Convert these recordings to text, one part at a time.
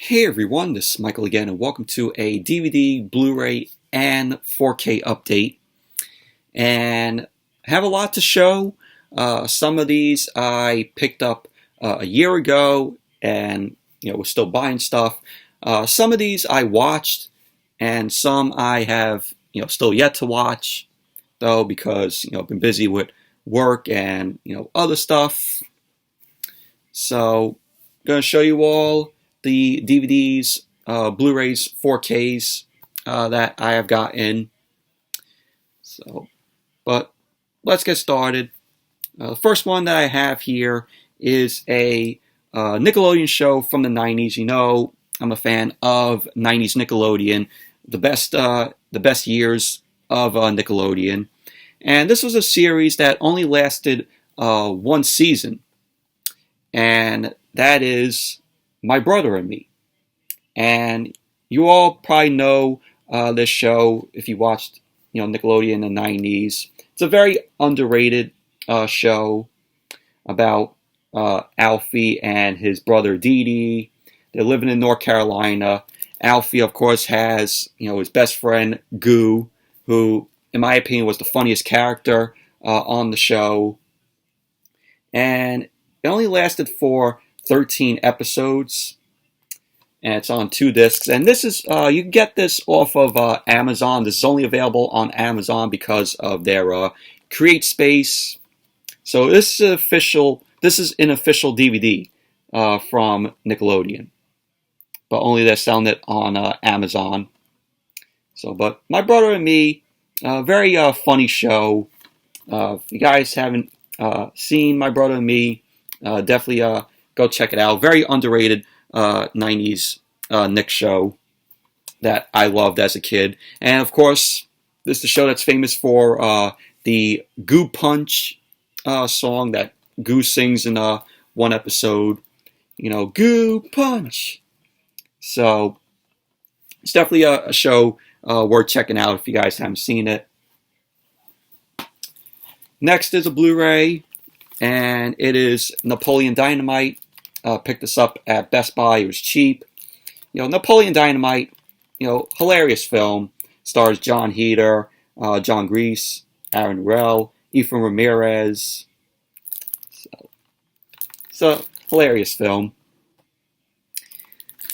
Hey everyone, this is Michael again, and welcome to a DVD, Blu-ray, and 4K update. And I have a lot to show. Some of these I picked up a year ago, and was still buying stuff. Some of these I watched, and some I have still yet to watch, though, because I've been busy with work and other stuff. So I'm going to show you all the DVDs, Blu-rays, 4Ks that I have gotten. But let's get started. The first one that I have here is a Nickelodeon show from the 90s. I'm a fan of 90s Nickelodeon, the best years of Nickelodeon. And this was a series that only lasted one season, and that is My Brother and Me. And you all probably know this show if you watched Nickelodeon in the 90s. It's a very underrated show about Alfie and his brother Dee Dee. They're living in North Carolina. Alfie, of course, has his best friend Goo, who, in my opinion, was the funniest character on the show. And it only lasted for 13 episodes, and it's on 2 discs. And this is you can get this off of Amazon. This is only available on Amazon because of their Create Space. So this is an official DVD from Nickelodeon, but only they're selling it on Amazon. But My Brother and Me, very funny show. If you guys haven't seen My Brother and Me, definitely go check it out. Very underrated 90s Nick show that I loved as a kid. And of course, this is the show that's famous for the Goo Punch song that Goo sings in one episode. Goo Punch. So it's definitely a show worth checking out if you guys haven't seen it. Next is a Blu-ray, and it is Napoleon Dynamite. Picked this up at Best Buy. It was cheap. Napoleon Dynamite, hilarious film. Stars John Heder, John Grease, Aaron Rell, Ephraim Ramirez. So hilarious film.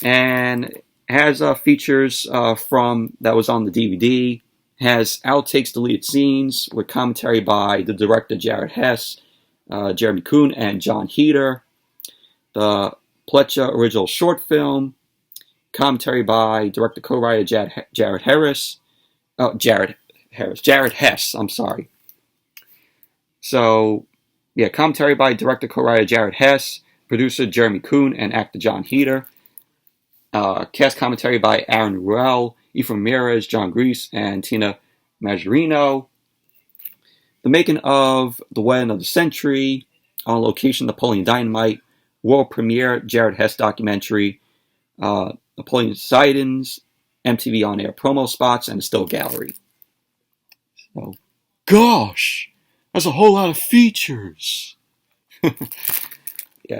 And has features from that was on the DVD. Has outtakes, deleted scenes with commentary by the director Jared Hess, Jeremy Kuhn, and John Heder. The Pletcha original short film, commentary by director co-writer Jared Hess. I'm sorry. So, commentary by director co-writer Jared Hess, producer Jeremy Kuhn, and actor John Heder. Cast commentary by Aaron Ruel, Ephraim Ramirez, John Grease, and Tina Majorino. The making of The Wedding of the Century, on location Napoleon Dynamite, world premiere Jared Hess documentary, Napoleon Sidens, MTV on-air promo spots, and a still gallery. So, gosh, that's a whole lot of features.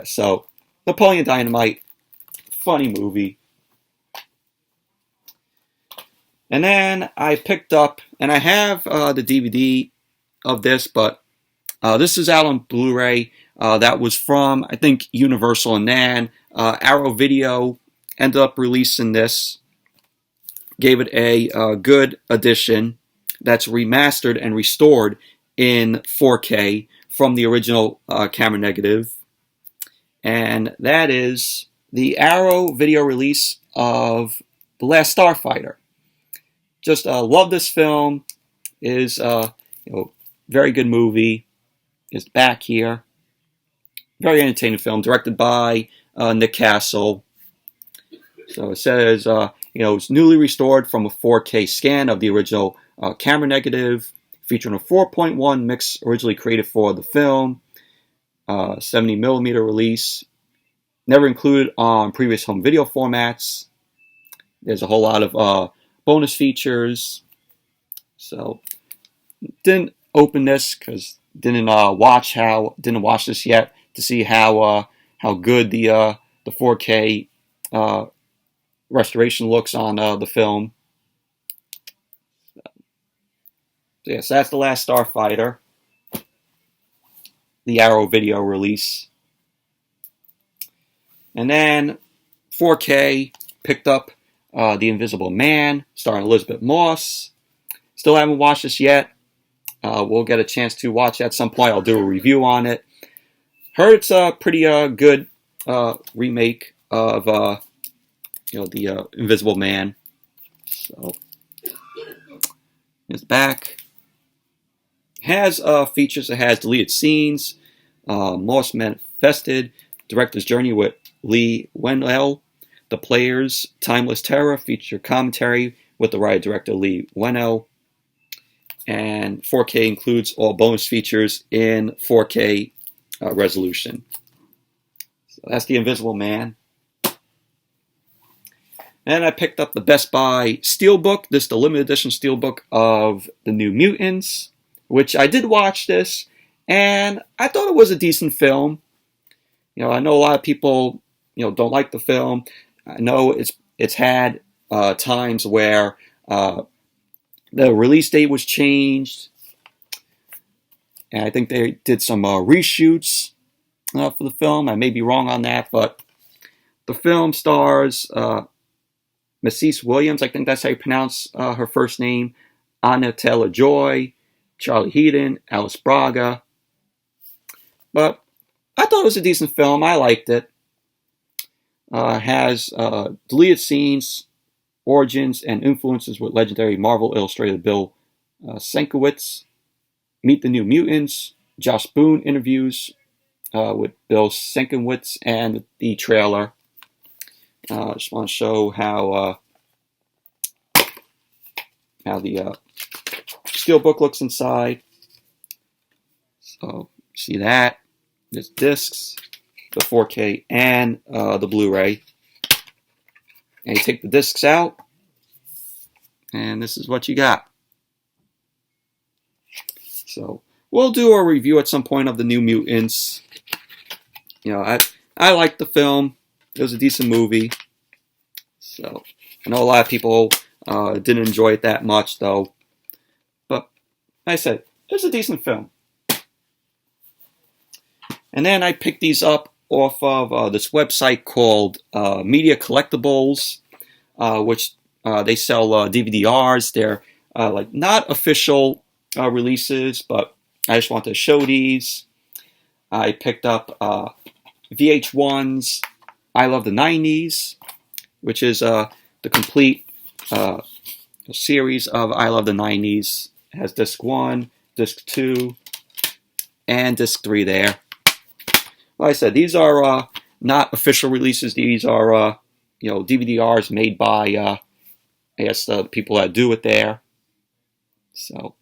So Napoleon Dynamite, funny movie. And then I picked up, and I have the DVD of this, but this is out on Blu-ray. That was from, I think, Universal, and then Arrow Video ended up releasing this. Gave it a good edition that's remastered and restored in 4K from the original camera negative. And that is the Arrow Video release of The Last Starfighter. Just love this film. It is very good movie. It's back here. Very entertaining film, directed by Nick Castle. So it says, it's newly restored from a 4K scan of the original camera negative, featuring a 4.1 mix originally created for the film, 70mm release, never included on previous home video formats. There's a whole lot of bonus features. So didn't open this because didn't watch this yet to see how good the 4K restoration looks on the film. So yes, that's The Last Starfighter, the Arrow video release. And then 4K picked up The Invisible Man, starring Elizabeth Moss. Still haven't watched this yet. We'll get a chance to watch it at some point. I'll do a review on it. Heard it's a pretty good remake of the Invisible Man. So it's back. Has features. It has deleted scenes, Moss Manifested, Director's Journey with Lee Whannell, The Players, Timeless Terror, feature commentary with the writer-director Lee Whannell, and 4K includes all bonus features in 4K resolution. So that's The Invisible Man. And I picked up the Best Buy Steelbook. This is the limited edition Steelbook of the New Mutants, which I did watch this, and I thought it was a decent film. I know a lot of people, don't like the film. I know it's had times where the release date was changed, and I think they did some reshoots for the film. I may be wrong on that, but the film stars Maisie Williams, I think that's how you pronounce her first name, Anya Taylor-Joy, Charlie Heaton, Alice Braga. But I thought it was a decent film. I liked it. Has deleted scenes, origins, and influences with legendary Marvel illustrator Bill Sienkiewicz. Meet the New Mutants. Josh Boone interviews with Bill Sienkiewicz, and the trailer. I just want to show how the Steelbook looks inside. So see that. There's discs, the 4K, and the Blu-ray. And you take the discs out, and this is what you got. So we'll do a review at some point of the New Mutants. I liked the film. It was a decent movie. So I know a lot of people didn't enjoy it that much, though. But like I said, it was a decent film. And then I picked these up off of this website called Media Collectibles, which they sell DVD-Rs. They're like not official releases, but I just wanted to show these. I picked up VH1's I Love the 90s, which is the complete series of I Love the 90s. It has disc 1, disc 2, and disc 3 there. Like I said, these are not official releases. These are DVD-Rs made by I guess the people that do it there. So,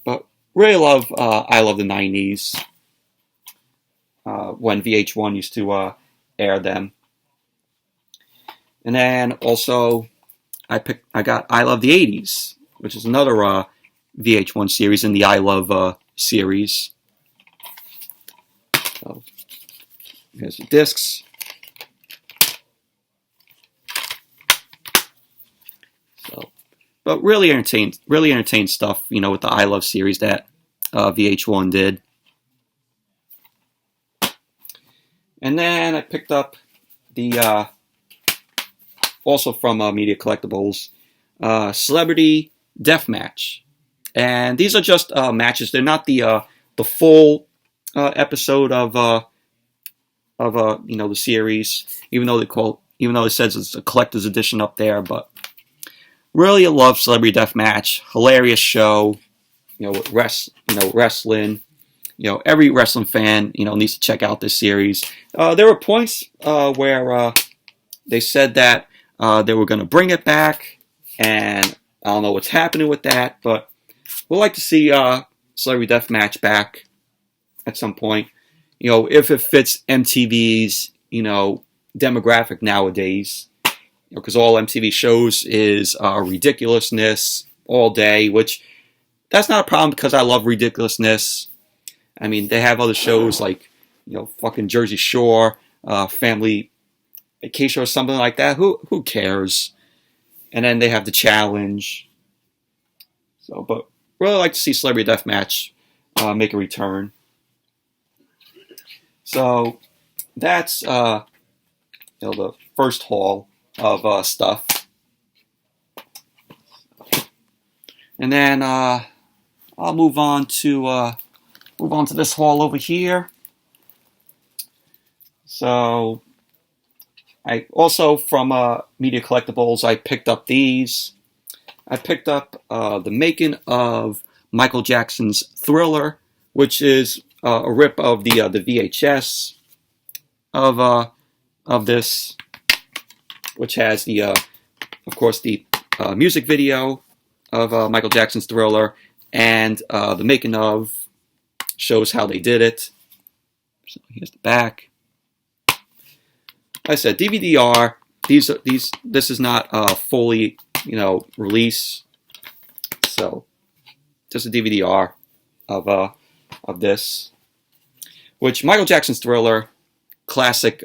but really love I Love the 90s when VH1 used to air them. And then also I got I Love the 80s, which is another VH1 series in the I Love series. So here's the discs. So, but really entertained stuff, with the I Love series that VH1 did. And then I picked up the also from Media Collectibles, Celebrity Deathmatch, and these are just matches. They're not the full episode of the series, even though it says it's a collector's edition up there. But really, I love Celebrity Deathmatch. Hilarious show. With wrestling. Every wrestling fan needs to check out this series. There were points where they said that they were going to bring it back, and I don't know what's happening with that, but we'll like to see Celebrity Deathmatch back at some point. If it fits MTV's demographic nowadays, because all MTV shows is ridiculousness all day, which that's not a problem because I love ridiculousness. I mean, they have other shows like fucking Jersey Shore, Family Acacia or something like that. Who cares? And then they have the challenge. So, but really like to see Celebrity Deathmatch make a return. So that's the first haul of stuff. And then I'll move on to this haul over here. So I also from Media Collectibles I picked up these. I picked up the making of Michael Jackson's Thriller, which is a rip of the VHS of this, which has the of course the music video of Michael Jackson's Thriller, and the making of shows how they did it. So here's the back. Like I said, DVD-R. This is not fully, release. So just a DVD-R of this, which Michael Jackson's Thriller, classic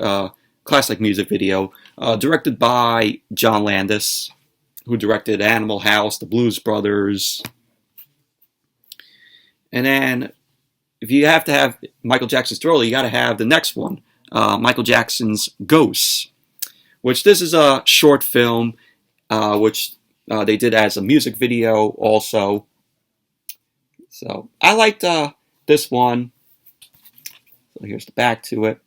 music video, directed by John Landis, who directed Animal House, The Blues Brothers. And then, if you have to have Michael Jackson's Thriller, you got to have the next one, Michael Jackson's Ghosts, which this is a short film, which they did as a music video also. So I liked this one. So here's the back to it.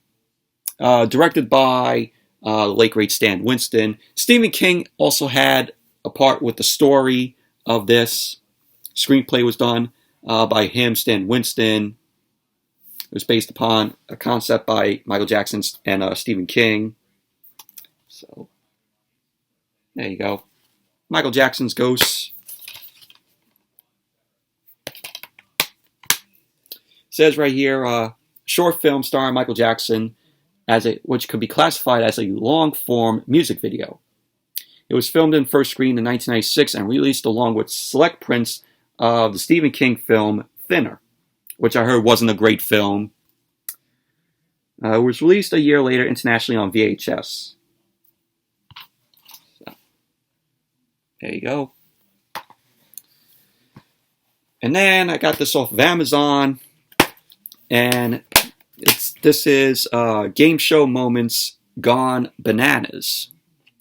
Directed by the late great Stan Winston. Stephen King also had a part with the story of this. Screenplay was done by him, Stan Winston. It was based upon a concept by Michael Jackson and Stephen King. So there you go. Michael Jackson's Ghosts. It says right here, short film starring Michael Jackson, which could be classified as a long-form music video. It was filmed and first screened in 1996 and released along with select prints of the Stephen King film Thinner, which I heard wasn't a great film. It was released a year later internationally on VHS. So, there you go. And then I got this off of Amazon, and this is Game Show Moments Gone Bananas,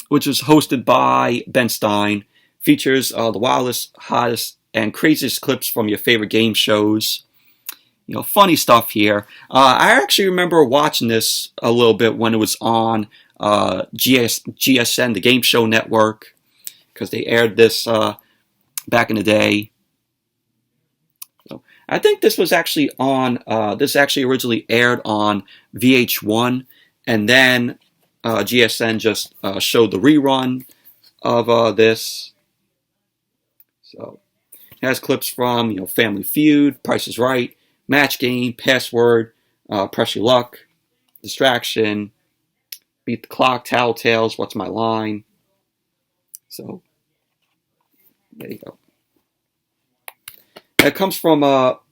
which was hosted by Ben Stein. Features the wildest, hottest, and craziest clips from your favorite game shows. Funny stuff here. I actually remember watching this a little bit when it was on GSN, the Game Show Network, because they aired this back in the day. So I think this was actually on. This actually originally aired on VH1, and then GSN just showed the rerun of this. So it has clips from Family Feud, Price is Right, Match Game, Password, Press Your Luck, Distraction, Beat the Clock, Tattletales, What's My Line. So there you go. It comes from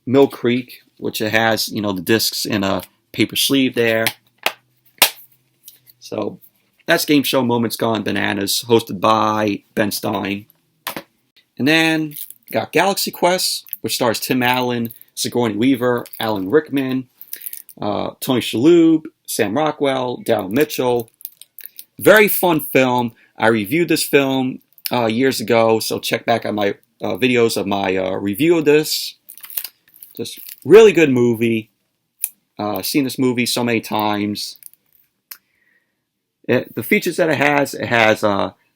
Mill Creek, which it has the discs in a paper sleeve there. So that's Game Show Moments Gone Bananas, hosted by Ben Stein. And then got Galaxy Quest, which stars Tim Allen, Sigourney Weaver, Alan Rickman, Tony Shalhoub, Sam Rockwell, Daryl Mitchell. Very fun film. I reviewed this film years ago, so check back on my videos of my review of this. Just really good movie. Seen this movie so many times. The features that it has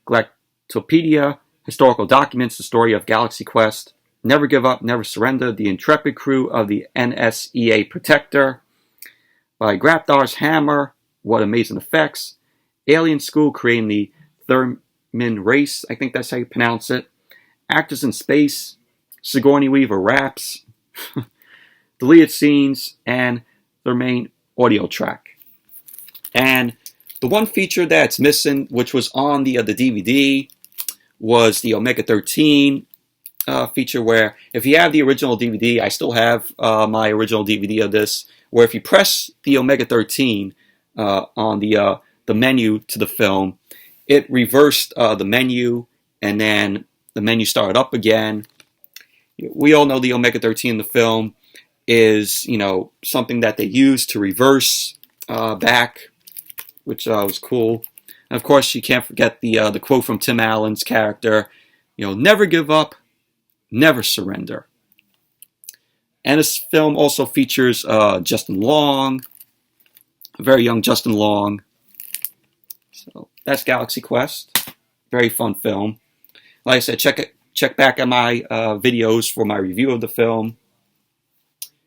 Galactopedia, historical documents, the story of Galaxy Quest, Never Give Up, Never Surrender, the intrepid crew of the NSEA Protector, by Grapdar's Hammer, What Amazing Effects, Alien School creating the Thurman race, I think that's how you pronounce it, Actors in Space, Sigourney Weaver raps, deleted scenes, and their main audio track. And the one feature that's missing, which was on the DVD, was the Omega 13 feature, where if you have the original DVD, I still have my original DVD of this, where if you press the Omega 13 on the the menu to the film, it reversed the menu, and then the menu started up again. We all know the Omega-13 in the film is, something that they use to reverse back, which was cool. And of course, you can't forget the quote from Tim Allen's character, never give up, never surrender. And this film also features Justin Long, a very young Justin Long. So that's Galaxy Quest. Very fun film. Like I said, check back at my videos for my review of the film.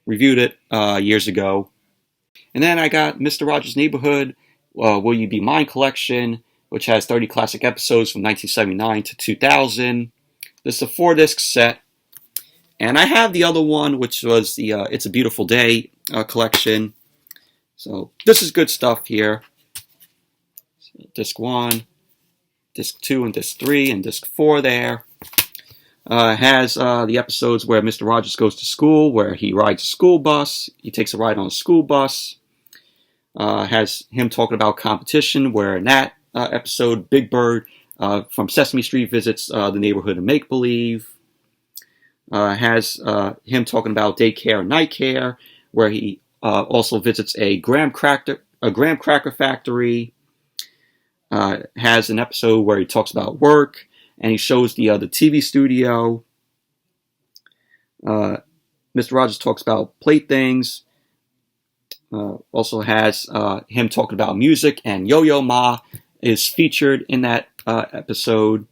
Reviewed it years ago. And then I got Mr. Rogers' Neighborhood, Will You Be Mine collection, which has 30 classic episodes from 1979 to 2000. This is a 4-disc set. And I have the other one, which was the It's a Beautiful Day collection. So this is good stuff here. So disc 1, disc 2, and disc 3, and disc 4 there. Has the episodes where Mr. Rogers goes to school, where he rides a school bus. He takes a ride on a school bus. Has him talking about competition, where in that episode, Big Bird from Sesame Street visits the neighborhood of Make-Believe. Has him talking about daycare and night care, where he also visits a graham cracker factory. Has an episode where he talks about work, and he shows the TV studio. Mr. Rogers talks about playthings. Also has him talking about music, and Yo-Yo Ma is featured in that episode.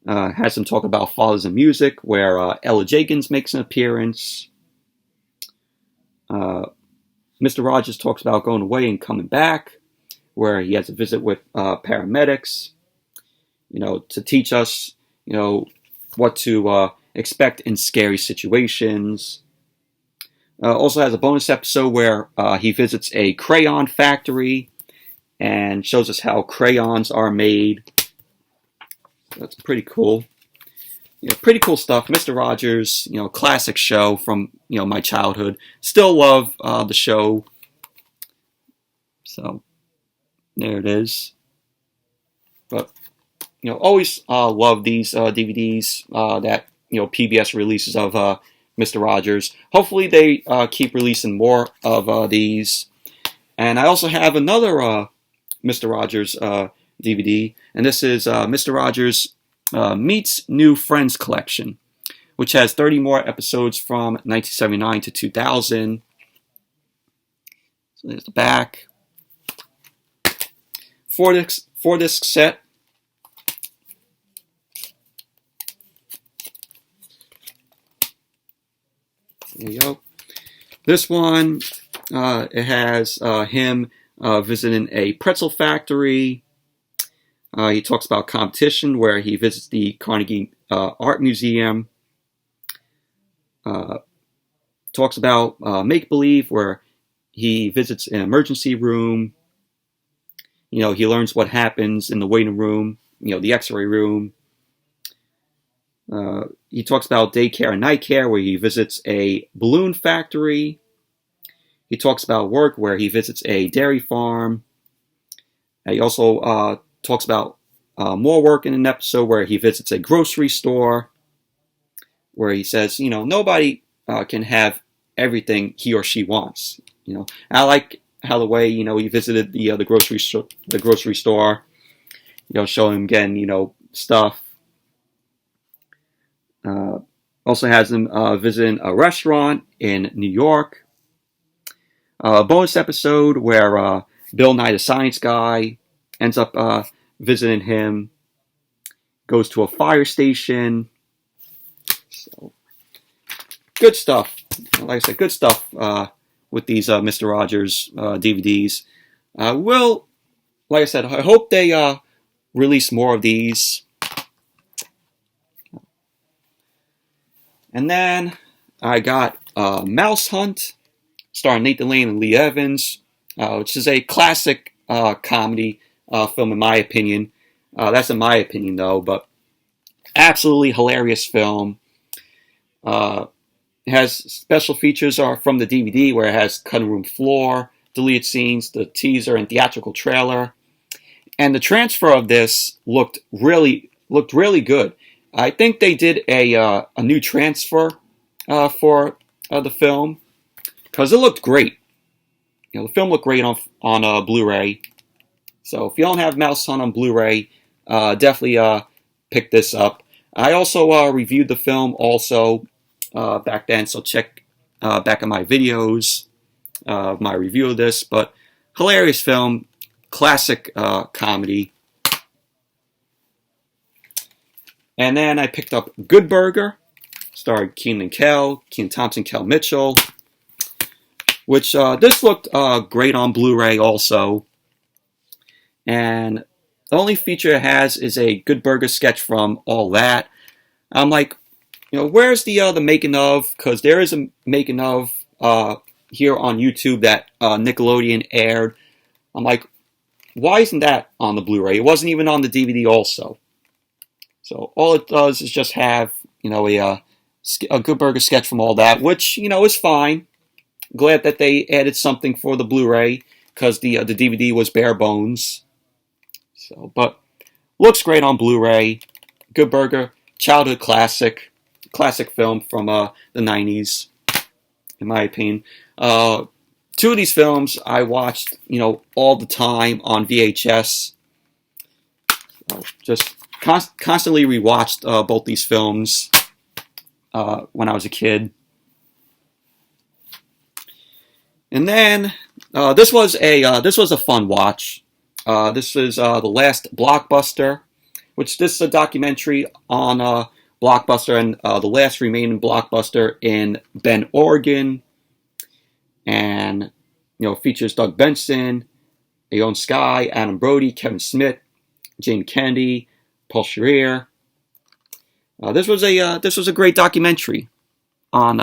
Has him talk about Fathers in Music, where Ella Jenkins makes an appearance. Mr. Rogers talks about going away and coming back, where he has a visit with paramedics, to teach us, what to expect in scary situations. Also has a bonus episode where he visits a crayon factory and shows us how crayons are made. That's pretty cool. Pretty cool stuff. Mr. Rogers, classic show from, my childhood. Still love the show. So, there it is. But, always love these DVDs that, PBS releases of Mr. Rogers. Hopefully they keep releasing more of these. And I also have another Mr. Rogers DVD, and this is Mr. Rogers Meets New Friends collection, which has 30 more episodes from 1979 to 2000. So there's the back. 4-disc set. There you go. This one, it has him visiting a pretzel factory. He talks about competition, where he visits the Carnegie Art Museum. Talks about make-believe, where he visits an emergency room. He learns what happens in the waiting room, the x-ray room. He talks about daycare and night care, where he visits a balloon factory. He talks about work, where he visits a dairy farm. He also talks about more work in an episode where he visits a grocery store, where he says, nobody can have everything he or she wants. I like how the way, he visited the grocery store, showing him again, stuff. Also has him visiting a restaurant in New York. A bonus episode where Bill Nye the Science Guy ends up visiting him. Goes to a fire station. So, good stuff. Like I said, good stuff with these Mr. Rogers DVDs. Like I said, I hope they release more of these. And then I got Mouse Hunt, starring Nathan Lane and Lee Evans, which is a classic comedy film in my opinion. That's in my opinion though, but absolutely hilarious film. It has special features from the DVD where it has cutting room floor, deleted scenes, the teaser and theatrical trailer. And the transfer of this looked really good. I think they did a new transfer for the film because it looked great. You know, the film looked great on Blu-ray. So if you don't have Mouse Hunt on Blu-ray, definitely pick this up. I also reviewed the film also back then, so check back at my videos of my review of this. But hilarious film, classic comedy. And then I picked up Good Burger, starring Keenan Thompson, Kel Mitchell, which this looked great on Blu-ray also. And the only feature it has is a Good Burger sketch from all that. I'm like, you know, where's the making of? Because there is a making of here on YouTube that Nickelodeon aired. I'm like, why isn't that on the Blu-ray? It wasn't even on the DVD also. So all it does is just have, you know, a Good Burger sketch from all that, which, you know, is fine. Glad that they added something for the Blu-ray because the DVD was bare bones. So, but looks great on Blu-ray. Good Burger, childhood classic film from the 90s, in my opinion. Two of these films I watched, you know, all the time on VHS. Just constantly rewatched both these films when I was a kid. And then this was a fun watch. This is the Last Blockbuster, which this is a documentary on Blockbuster and the last remaining Blockbuster in Bend, Oregon, and you know features Doug Benson, Aeon Sky, Adam Brody, Kevin Smith, Jane Kennedy, Paul Scherer. This was a great documentary on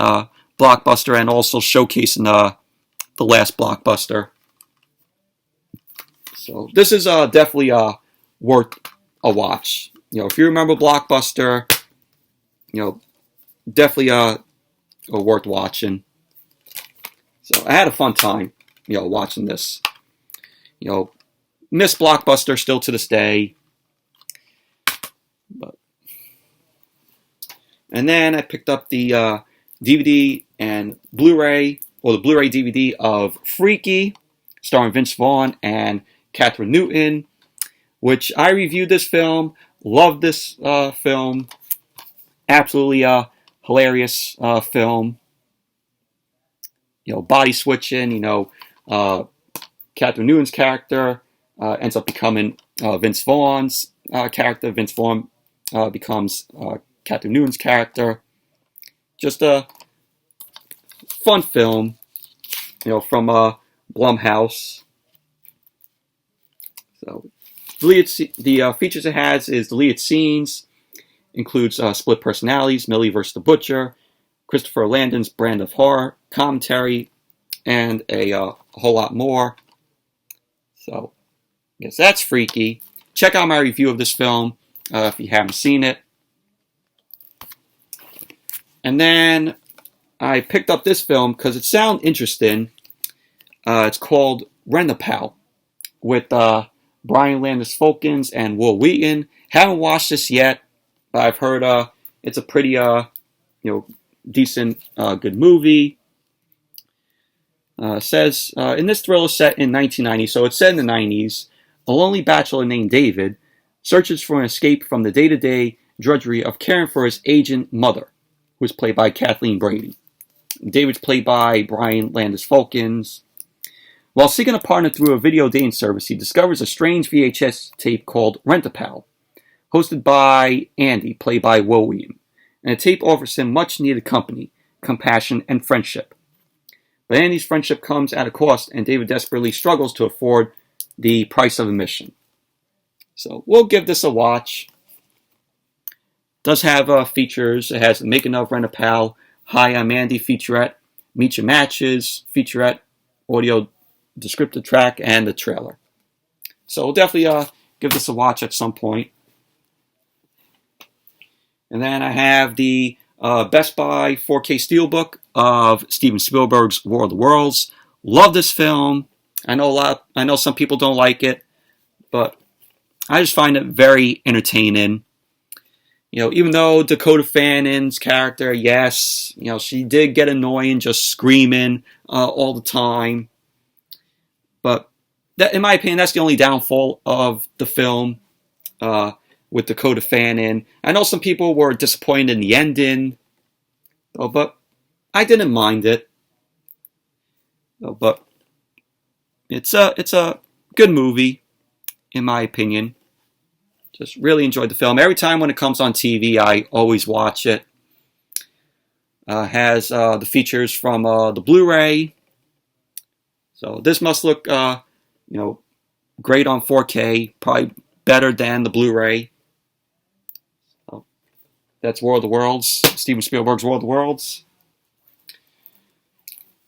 Blockbuster and also showcasing the last Blockbuster. So this is definitely worth a watch. You know, if you remember Blockbuster, you know, definitely worth watching. So I had a fun time, you know, watching this. You know, miss Blockbuster still to this day. And then I picked up the DVD and Blu-ray, or the Blu-ray DVD of Freaky, starring Vince Vaughn and Catherine Newton, which I reviewed this film, loved this film, absolutely hilarious film. You know, body switching, you know, Catherine Newton's character ends up becoming Vince Vaughn's character. Vince Vaughn becomes Catherine Newton's character. Just a fun film, you know, from Blumhouse. So, the features it has is deleted scenes, includes split personalities, Millie vs. the Butcher, Christopher Landon's brand of horror, commentary, and a whole lot more. So, yes, that's Freaky. Check out my review of this film if you haven't seen it. And then I picked up this film because it sounded interesting. It's called Rent-A-Pal with Brian Landis Folkens and Will Wheaton. Haven't watched this yet, but I've heard it's a pretty decent, good movie. Says in this thriller set in 1990, so it's set in the 90s. A lonely bachelor named David searches for an escape from the day-to-day drudgery of caring for his aging mother, who is played by Kathleen Brady. David's played by Brian Landis Folkens. While seeking a partner through a video dating service, he discovers a strange VHS tape called Rent-A-Pal, hosted by Andy, played by Will Wheaton. And the tape offers him much-needed company, compassion, and friendship. But Andy's friendship comes at a cost, and David desperately struggles to afford the price of admission. So we'll give this a watch. Does have features. It has the making of Rent-A-Pal, Hi, I'm Andy featurette, Meet Your Matches featurette, audio descriptive track, and the trailer. So we'll definitely give this a watch at some point. And then I have the Best Buy 4K Steelbook of Steven Spielberg's War of the Worlds. Love this film. I know some people don't like it, but I just find it very entertaining. Even though Dakota Fannon's character, yes, she did get annoying just screaming all the time. But that, in my opinion, that's the only downfall of the film with Dakota Fannin. I know some people were disappointed in the ending, but I didn't mind it. But it's a good movie, in my opinion. Just really enjoyed the film. Every time when it comes on TV, I always watch it. Has the features from the Blu-ray. So this must look, great on 4K. Probably better than the Blu-ray. So that's War of the Worlds. Steven Spielberg's War of the Worlds.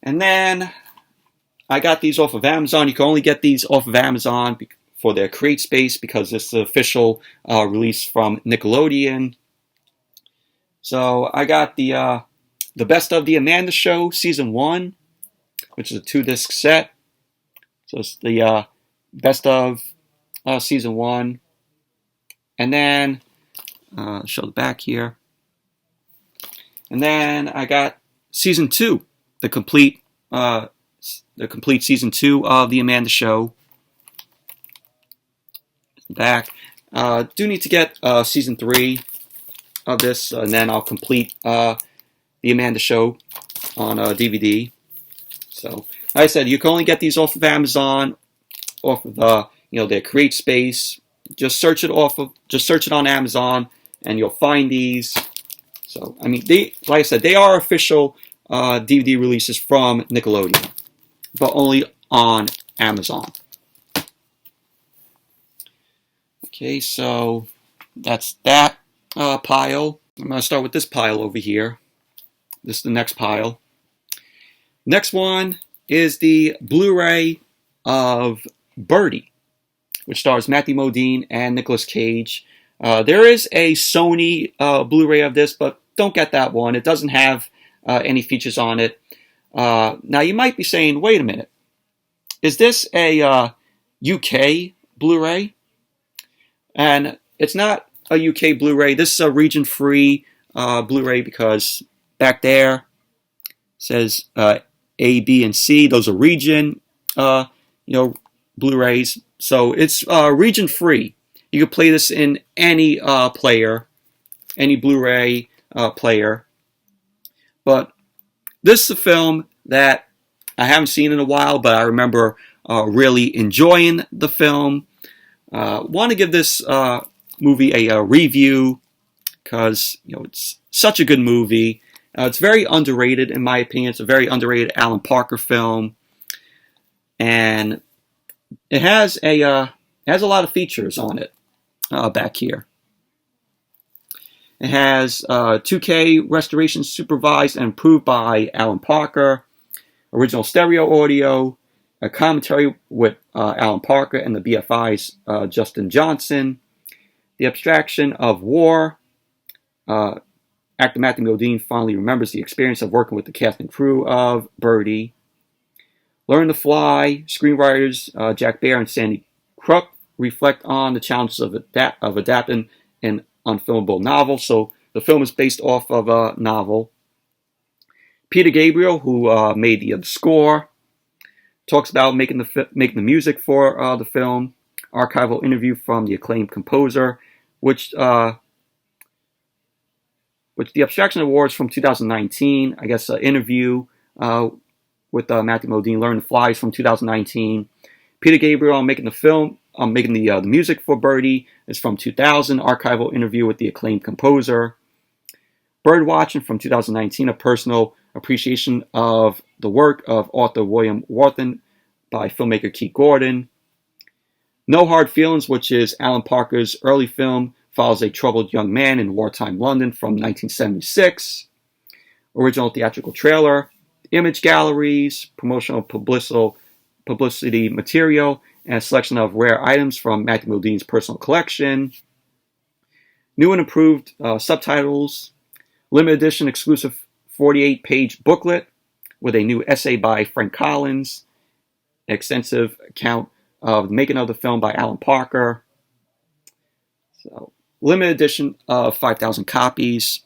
And then I got these off of Amazon. You can only get these off of Amazon for their Create Space because it's the official release from Nickelodeon. So I got the Best of the Amanda Show Season 1, which is a 2-disc set. So it's the Best of Season 1. And then, show the back here. And then I got Season 2, the complete Season 2 of the Amanda Show. Back. Do need to get Season 3 of this, and then I'll complete the Amanda Show on DVD. So, like I said, you can only get these off of Amazon, off of their Create Space. Just search it on Amazon, and you'll find these. So, I mean, like I said, they are official DVD releases from Nickelodeon, but only on Amazon. Okay, so that's that pile. I'm going to start with this pile over here. This is the next pile. Next one is the Blu-ray of Birdie, which stars Matthew Modine and Nicolas Cage. There is a Sony Blu-ray of this, but don't get that one. It doesn't have any features on it. Now, you might be saying, wait a minute. Is this a UK Blu-ray? And it's not a UK Blu-ray. This is a region-free Blu-ray because back there it says A, B, and C. Those are region, Blu-rays. So it's region-free. You can play this in any player, any Blu-ray player. But this is a film that I haven't seen in a while, but I remember really enjoying the film. Want to give this movie a review because it's such a good movie. It's very underrated in my opinion. It's a very underrated Alan Parker film, and it has a lot of features on it back here. It has 2K restoration supervised and approved by Alan Parker, original stereo audio, a commentary with Alan Parker and the BFI's Justin Johnson, the abstraction of war. Actor Matthew Modine finally remembers the experience of working with the cast and crew of Birdie. Learn to Fly, screenwriters Jack Baer and Sandy Kruk reflect on the challenges of adapting an unfilmable novel. So the film is based off of a novel. Peter Gabriel, who made the score, talks about making the music for the film. Archival interview from the acclaimed composer, which the Abstraction Awards from 2019. I guess interview with Matthew Modine, Learn to Fly from 2019. Peter Gabriel making the film, making the music for Birdie is from 2000. Archival interview with the acclaimed composer. Bird Watching from 2019, a personal appreciation of the work of author William Worthen by filmmaker Keith Gordon. No Hard Feelings, which is Alan Parker's early film, follows a troubled young man in wartime London from 1976. Original theatrical trailer, image galleries, promotional publicity material, and a selection of rare items from Matthew Modine's personal collection. New and improved subtitles, limited edition exclusive 48-page booklet with a new essay by Frank Collins, extensive account of the making of the film by Alan Parker. So, limited edition of 5,000 copies.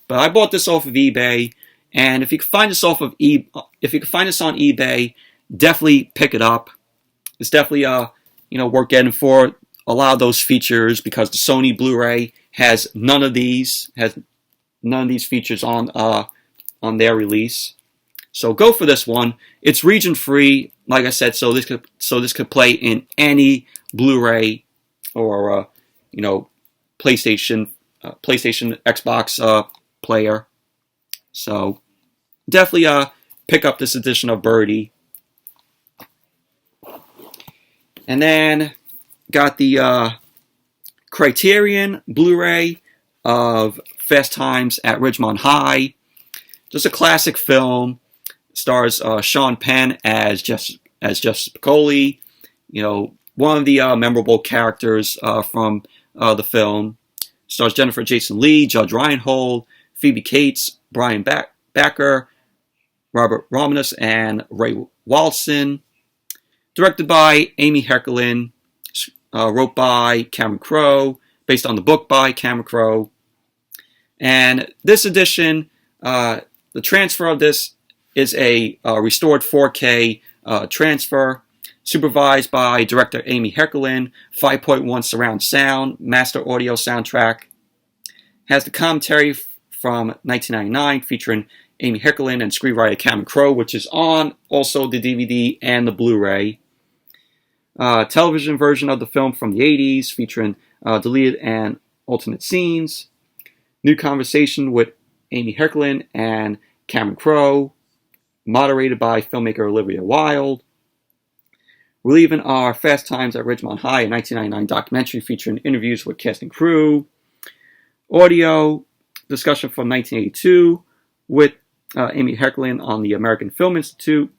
But I bought this off of eBay, and if you can find this on eBay, definitely pick it up. It's definitely worth getting for a lot of those features, because the Sony Blu-ray has none of these features on their release. So go for this one. It's region free, like I said, so this could play in any Blu-ray or PlayStation, Xbox player. So definitely pick up this edition of Birdie. And then got the Criterion Blu-ray of Fast Times at Ridgemont High. Just a classic film. Stars Sean Penn as Justice Spicoli. One of the memorable characters from the film. Stars Jennifer Jason Leigh, Judge Reinhold, Phoebe Cates, Brian Backer, Robert Romanus, and Ray Walston. Directed by Amy Heckerling. Wrote by Cameron Crowe. Based on the book by Cameron Crowe. And this edition, the transfer of this is a restored 4K transfer, supervised by director Amy Heckerling, 5.1 surround sound, master audio soundtrack. Has the commentary from 1999 featuring Amy Heckerling and screenwriter Cameron Crowe, which is on also the DVD and the Blu-ray. Television version of the film from the 80s featuring deleted and alternate scenes. New conversation with Amy Heckerling and Cameron Crowe, moderated by filmmaker Olivia Wilde. Reliving our Fast Times at Ridgemont High, a 1999 documentary featuring interviews with cast and crew. Audio discussion from 1982 with Amy Heckerling on the American Film Institute.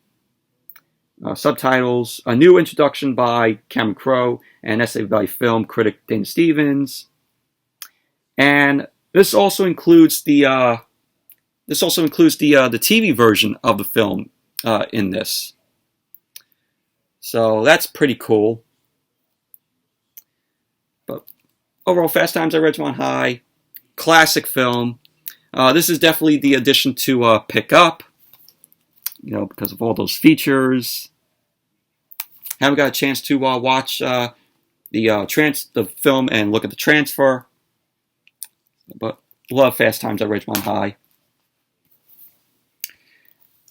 Subtitles, a new introduction by Cameron Crowe, and essay by film critic Dana Stevens. And this also includes the TV version of the film in this. So that's pretty cool. But overall, Fast Times at Ridgemont High, classic film. This is definitely the edition to pick up, because of all those features. Haven't got a chance to watch the film and look at the transfer, but love Fast Times at Ridgemont High.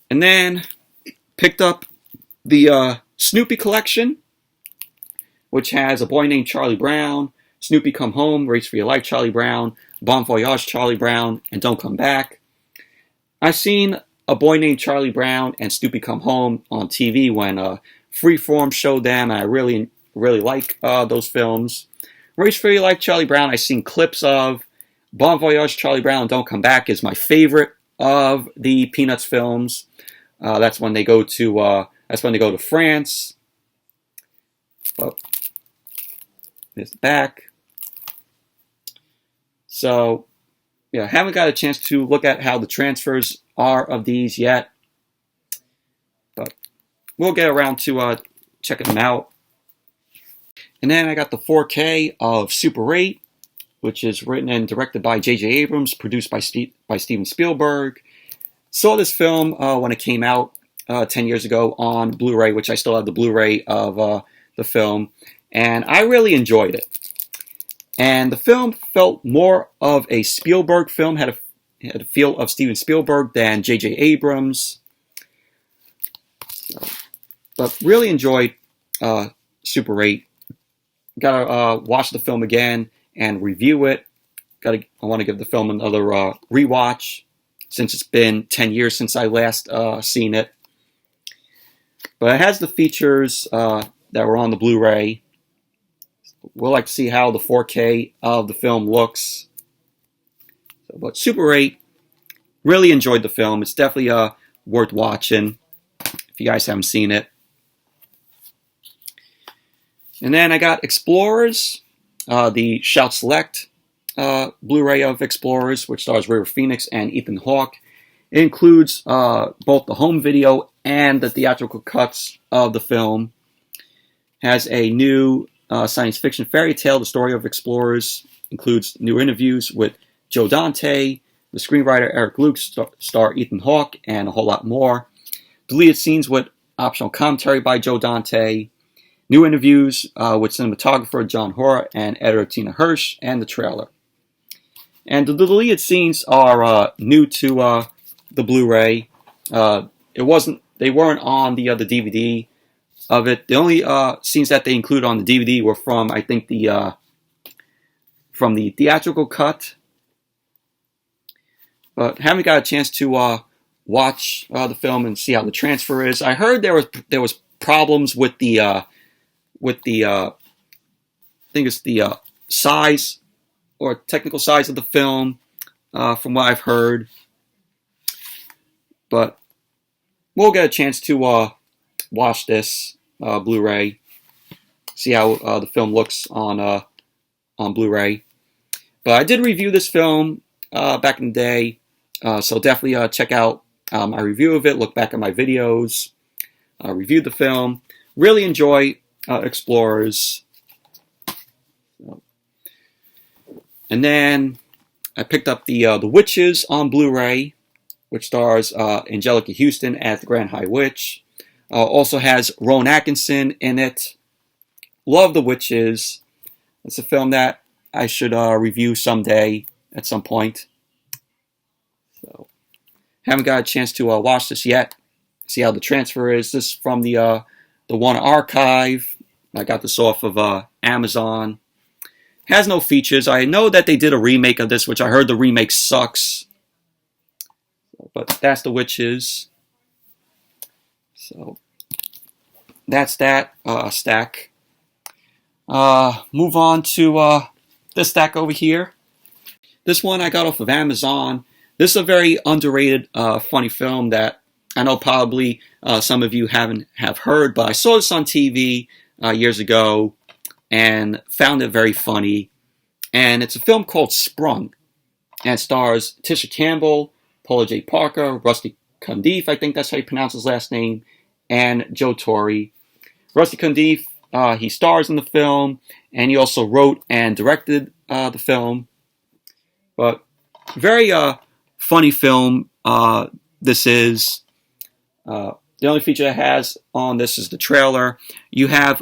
And then picked up the Snoopy Collection, which has A Boy Named Charlie Brown, Snoopy Come Home, Race for Your Life Charlie Brown, Bon Voyage Charlie Brown, and Don't Come Back. I've seen A Boy Named Charlie Brown and Snoopy Come Home on TV when Freeform showed them, and I really like those films. Race for Your Life Charlie Brown I've seen clips of. Bon Voyage Charlie Brown and Don't Come Back is my favorite of the Peanuts films. That's when they go to France. But there's the back. So, yeah, haven't got a chance to look at how the transfers are of these yet. But we'll get around to checking them out. And then I got the 4K of Super 8, which is written and directed by J.J. Abrams, produced by Steven Spielberg. Saw this film when it came out 10 years ago on Blu-ray, which I still have the Blu-ray of the film, and I really enjoyed it. And the film felt more of a Spielberg film, had a feel of Steven Spielberg than J.J. Abrams. But really enjoyed Super 8. Gotta watch the film again and review it. I want to give the film another rewatch, since it's been 10 years since I last seen it. But it has the features that were on the Blu-ray. We'll like to see how the 4K of the film looks. But Super 8, really enjoyed the film. It's definitely worth watching if you guys haven't seen it. And then I got Explorers, the Shout Select Blu-ray of Explorers, which stars River Phoenix and Ethan Hawke. It includes both the home video and the theatrical cuts of the film. Has a new science fiction fairy tale, The Story of Explorers. Includes new interviews with Joe Dante, the screenwriter Eric Luke, star Ethan Hawke, and a whole lot more. Deleted scenes with optional commentary by Joe Dante. New interviews with cinematographer John Hora and editor Tina Hirsch, and the trailer. And the deleted scenes are new to the Blu-ray. They weren't on the DVD of it. The only scenes that they include on the DVD were from, I think, from the theatrical cut. But haven't got a chance to watch the film and see how the transfer is. I heard there was problems with the I think it's the size or technical size of the film, from what I've heard. But we'll get a chance to watch this Blu-ray, see how the film looks on Blu-ray. But I did review this film back in the day, so definitely check out my review of it. Look back at my videos. Reviewed the film. Really enjoy Explorers. And then I picked up the Witches on Blu-ray, which stars Angelica Houston as the Grand High Witch. Also has Rowan Atkinson in it. Love The Witches. It's a film that I should review someday at some point. So, haven't got a chance to watch this yet. See how the transfer is. This is from the One Archive. I got this off of Amazon. Has no features. I know that they did a remake of this, which I heard the remake sucks. But that's The Witches. So that's that stack. Move on to this stack over here. This one I got off of Amazon. This is a very underrated, funny film that I know probably some of you have heard, but I saw this on TV years ago and found it very funny. And it's a film called Sprung, and it stars Tisha Campbell, Paula J. Parker, Rusty Cundiff, I think that's how you pronounce his last name, and Joe Torre. Rusty Cundiff, he stars in the film, and he also wrote and directed the film. But very funny film this is. The only feature it has on this is the trailer. You have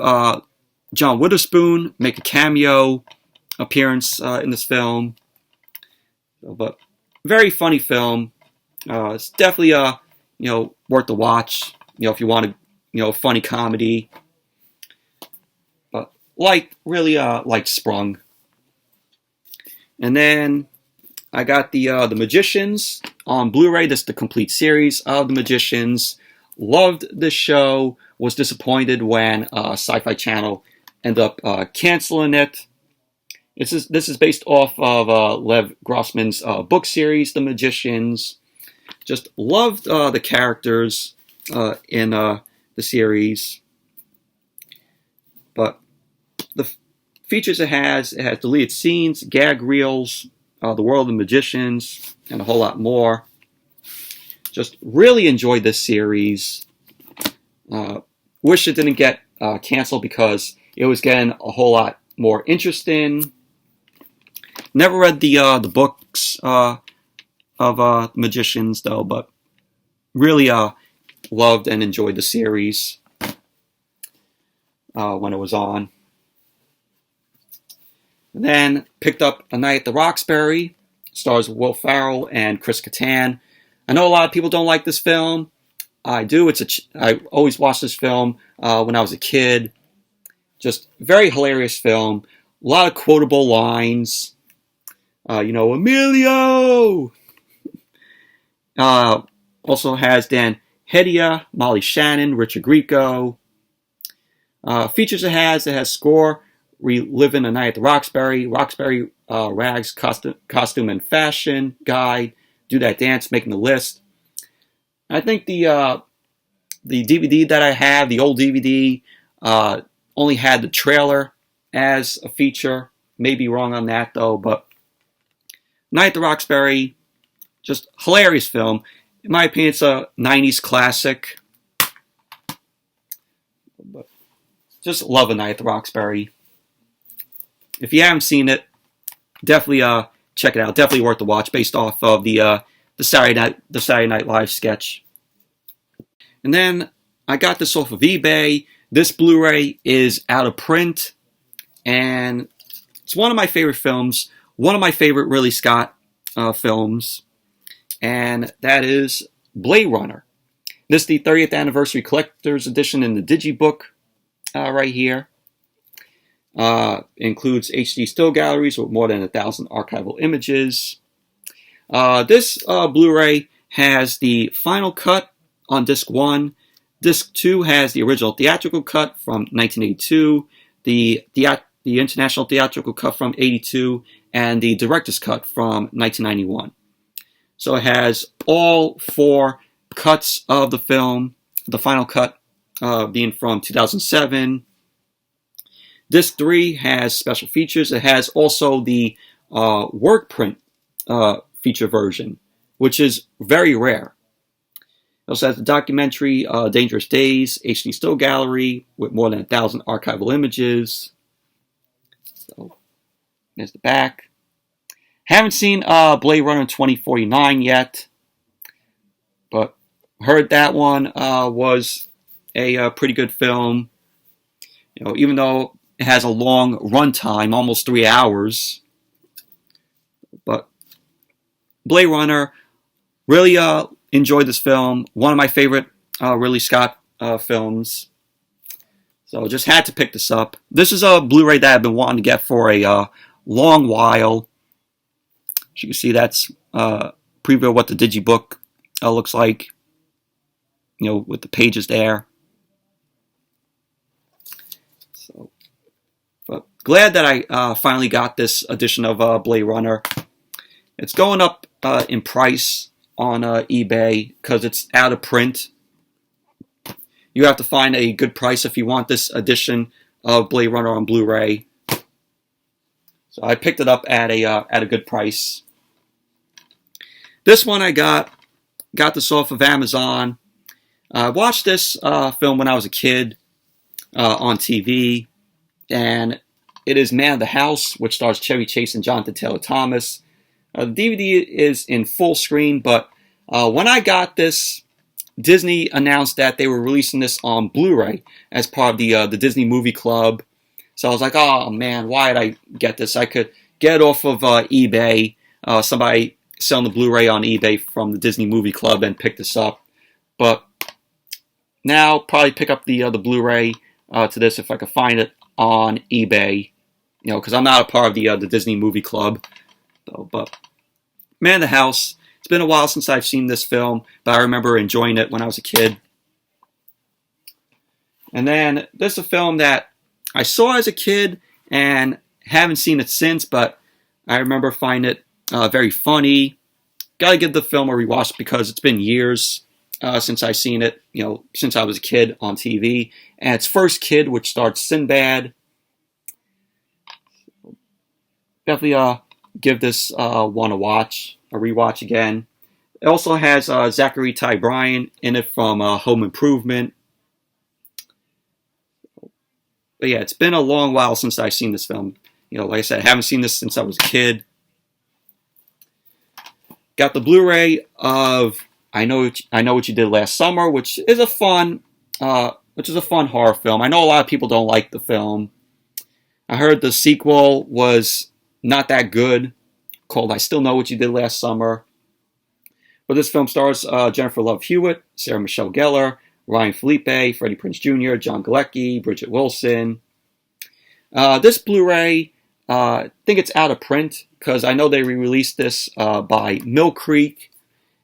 John Witherspoon make a cameo appearance in this film. But very funny film. It's definitely worth the watch. If you want a funny comedy. But really Sprung. And then I got the Magicians on Blu-ray. This is the complete series of the Magicians. Loved this show. Was disappointed when Sci-Fi Channel ended up canceling it. This is based off of Lev Grossman's book series, The Magicians. Just loved the characters in the series. But the features it has deleted scenes, gag reels, the world of the Magicians, and a whole lot more. Just really enjoyed this series. Wish it didn't get canceled because it was getting a whole lot more interesting. Never read the books of Magicians though, but really loved and enjoyed the series when it was on. And then picked up A Night at the Roxbury. Stars Will Ferrell and Chris Kattan. I know a lot of people don't like this film. I do. I always watched this film when I was a kid. Just very hilarious film. A lot of quotable lines. Emilio! Also has Dan Hedaya, Molly Shannon, Richard Grieco. Features it has score, Reliving A Night at the Roxbury, Rags, Costume and Fashion Guide, Do That Dance, Making the List. I think the DVD that I have, the old DVD, only had the trailer as a feature. May be wrong on that though, but Night at the Roxbury, just hilarious film. In my opinion, it's a 90s classic. But just love A Night at the Roxbury. If you haven't seen it, definitely check it out. Definitely worth the watch, based off of the Saturday Night Live sketch. And then I got this off of eBay. This Blu-ray is out of print, and it's one of my favorite films. One of my favorite Ridley Scott films, and that is Blade Runner. This is the 30th anniversary collector's edition in the Digibook right here. Includes HD still galleries with more than 1,000 archival images. This Blu-ray has the final cut on disc 1. Disc 2 has the original theatrical cut from 1982, the international theatrical cut from 82, and the director's cut from 1991. So it has all 4 cuts of the film, the final cut being from 2007. Disc 3 has special features. It has also the work print feature version, which is very rare. It also has the documentary Dangerous Days, HD still gallery with more than 1,000 archival images. So there's the back. Haven't seen Blade Runner 2049 yet, but heard that one was a pretty good film. You know, even though it has a long runtime, almost 3 hours. But Blade Runner, really enjoyed this film. One of my favorite Ridley Scott films. So just had to pick this up. This is a Blu-ray that I've been wanting to get for a long while. As you can see, that's a preview of what the Digibook looks like. You know, with the pages there. So, but glad that I finally got this edition of Blade Runner. It's going up in price on eBay because it's out of print. You have to find a good price if you want this edition of Blade Runner on Blu-ray. So I picked it up at a good price. This one I got this off of Amazon. I watched this film when I was a kid on TV, and it is Man of the House, which stars Chevy Chase and Jonathan Taylor Thomas. The DVD is in full screen, but when I got this, Disney announced that they were releasing this on Blu-ray as part of the Disney Movie Club. So I was like, oh man, why did I get this? I could get it off of eBay. Somebody selling the Blu-ray on eBay from the Disney Movie Club and pick this up. But now probably pick up the Blu-ray to this if I could find it on eBay. You know, because I'm not a part of the Disney Movie Club. So, but Man of the House. It's been a while since I've seen this film, but I remember enjoying it when I was a kid. And then this is a film that I saw as a kid and haven't seen it since, but I remember finding it very funny. Gotta give the film a rewatch because it's been years since I've seen it, you know, since I was a kid on TV. And it's First Kid, which stars Sinbad. Definitely give this one a rewatch again. It also has Zachary Ty Bryan in it from Home Improvement. But yeah, it's been a long while since I've seen this film. You know, like I said, I haven't seen this since I was a kid. Got the Blu-ray of I Know What You Did Last Summer, which is a fun horror film. I know a lot of people don't like the film. I heard the sequel was not that good, called I Still Know What You Did Last Summer. But this film stars Jennifer Love Hewitt, Sarah Michelle Gellar, Ryan Felipe, Freddie Prinze Jr., John Galecki, Bridget Wilson. This Blu-ray, I think it's out of print because I know they re-released this by Mill Creek.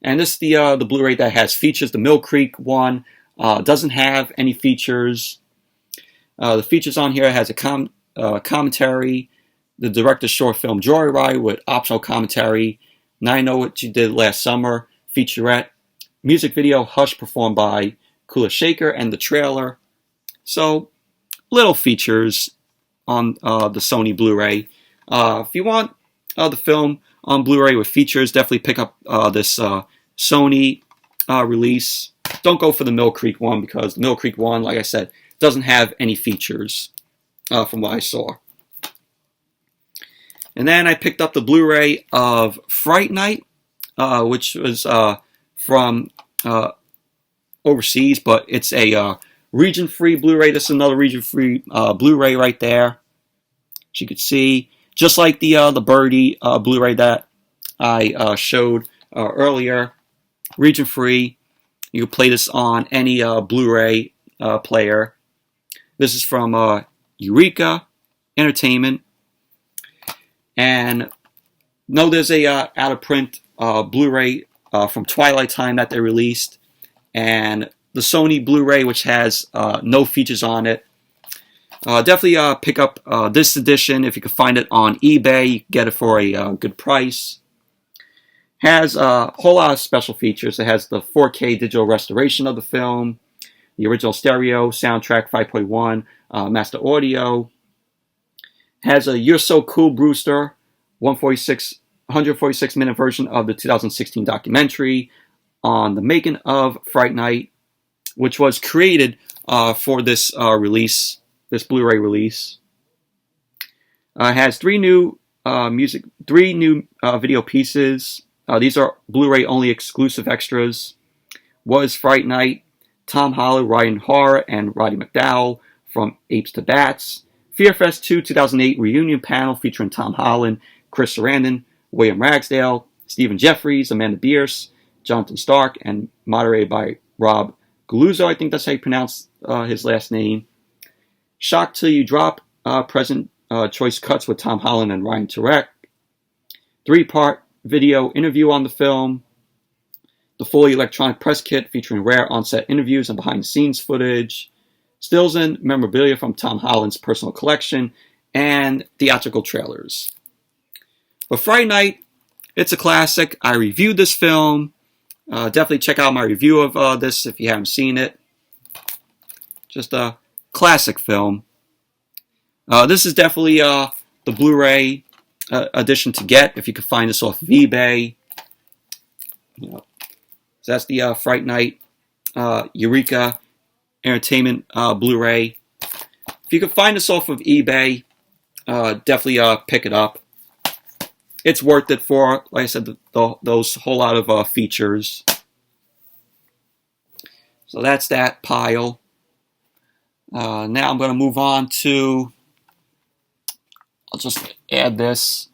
And this is the Blu-ray that has features. The Mill Creek one doesn't have any features. The features on here has a commentary, the director's short film Joyride with optional commentary, Now I Know What You Did Last Summer, featurette, music video Hush performed by Kula Shaker, and the trailer. So, little features on the Sony Blu-ray. If you want the film on Blu-ray with features, definitely pick up this Sony release. Don't go for the Mill Creek one, because the Mill Creek one, like I said, doesn't have any features from what I saw. And then I picked up the Blu-ray of Fright Night, which was from overseas, but it's a region-free Blu-ray. This is another region-free Blu-ray right there, as you can see. Just like the Birdie Blu-ray that I showed earlier, region-free. You can play this on any Blu-ray player. This is from Eureka Entertainment. And no, there's a out-of-print Blu-ray from Twilight Time that they released. And the Sony Blu-ray, which has no features on it. Definitely pick up this edition if you can find it on eBay. You can get it for a good price. Has a whole lot of special features. It has the 4K digital restoration of the film, the original stereo, soundtrack 5.1, master audio. Has a You're So Cool Brewster 146-minute version of the 2016 documentary on the making of Fright Night, which was created for this release, this Blu-ray release. Has three new video pieces. These are Blu-ray only exclusive extras. Was Fright Night, Tom Holland, Ryan Horror, and Roddy McDowell from Apes to Bats. Fear Fest 2 2008 reunion panel featuring Tom Holland, Chris Sarandon, William Ragsdale, Stephen Jeffries, Amanda Bierce, Jonathan Stark, and moderated by Rob Galuzzo, I think that's how you pronounce his last name. Shock Till You Drop, present choice cuts with Tom Holland and Ryan Turek. 3-part video interview on the film. The fully electronic press kit featuring rare on-set interviews and behind-the-scenes footage. Stills and memorabilia from Tom Holland's personal collection, and theatrical trailers. But Fright Night, it's a classic. I reviewed this film. Definitely check out my review of this if you haven't seen it. Just a classic film. This is definitely the Blu-ray edition to get if you can find this off of eBay. So that's the Fright Night Eureka Entertainment Blu-ray. If you can find this off of eBay, definitely pick it up. It's worth it for, like I said, those whole lot of features. So that's that pile. Now I'm going to move on to, I'll just add this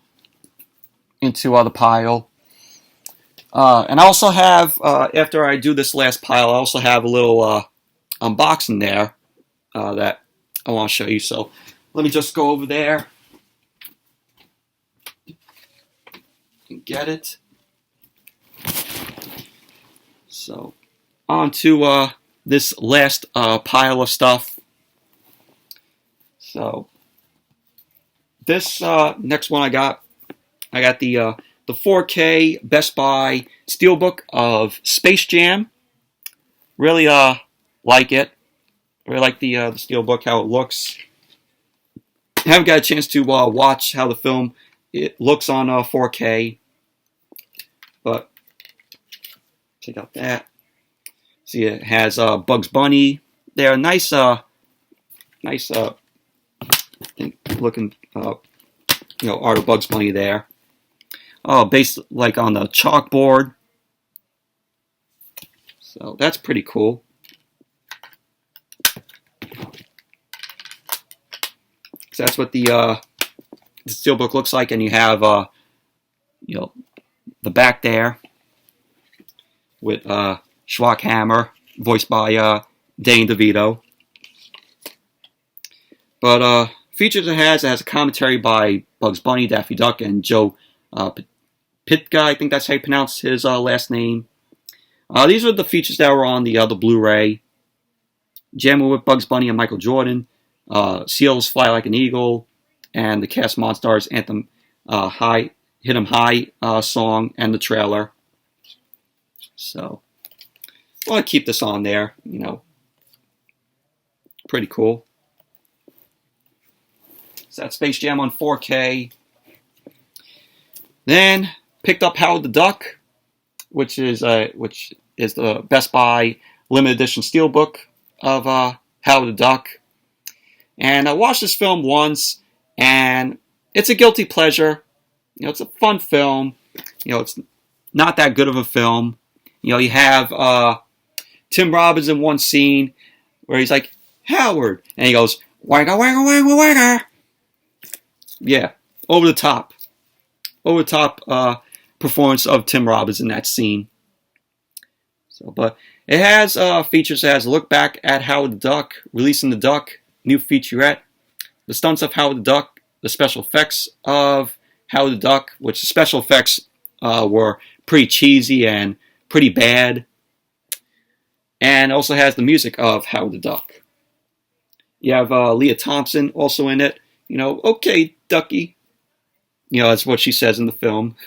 into the pile. And I also have, after I do this last pile, I also have a little unboxing there that I want to show you. So let me just go over there and get it. So on to this last pile of stuff. So this next one I got the 4K Best Buy Steelbook of Space Jam. Really like it. Really like the Steelbook, how it looks. I haven't got a chance to watch how the film it looks on 4K, but check out that. See, it has Bugs Bunny there. Nice looking art of Bugs Bunny there. Based like on the chalkboard. So that's pretty cool. So that's what the Steelbook looks like, and you have the back there with Schwackhammer, voiced by Dane DeVito. But features it has a commentary by Bugs Bunny, Daffy Duck, and Joe Pitka, I think that's how you pronounce his last name. These are the features that were on the Blu-ray. Jamming with Bugs Bunny and Michael Jordan, Seals Fly Like an Eagle, and the Cast Monstars anthem Hit 'em High song, and the trailer. So I want to keep this on there, pretty cool. So that's Space Jam on 4K. Then picked up Howard the Duck, which is the Best Buy limited edition Steelbook of Howard the Duck. And I watched this film once, and it's a guilty pleasure. It's a fun film. It's not that good of a film. You have Tim Robbins in one scene where he's like, Howard, and he goes, wagga, wagga, wagga, wagga. Yeah, over the top. Over the top performance of Tim Robbins in that scene. But it has features. It has a look back at Howard the Duck, Releasing the Duck, new featurette, the stunts of Howard the Duck, the special effects of Howard the Duck, which the special effects were pretty cheesy and pretty bad. And it also has the music of Howard the Duck. You have Leah Thompson also in it. Okay, Ducky. That's what she says in the film.